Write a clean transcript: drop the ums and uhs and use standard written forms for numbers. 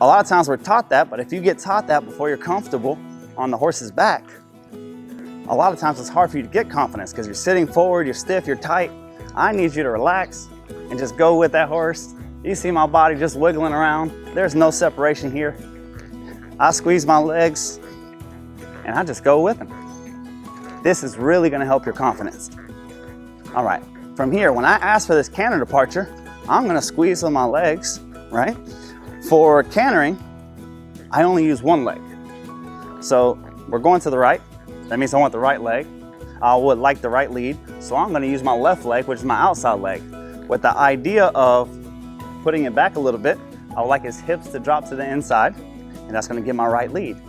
A lot of times we're taught that, but if you get taught that before you're comfortable on the horse's back, a lot of times it's hard for you to get confidence because you're sitting forward, you're stiff, you're tight. I need you to relax and just go with that horse. You see my body just wiggling around. There's no separation here. I squeeze my legs and I just go with them. This is really gonna help your confidence. All right, from here, when I ask for this canter departure, I'm gonna squeeze on my legs, right? For cantering, I only use one leg. So we're going to the right. That means I want the right leg. I would like the right lead. So I'm gonna use my left leg, which is my outside leg, with the idea of putting it back a little bit. I would like his hips to drop to the inside, and that's gonna give my right lead.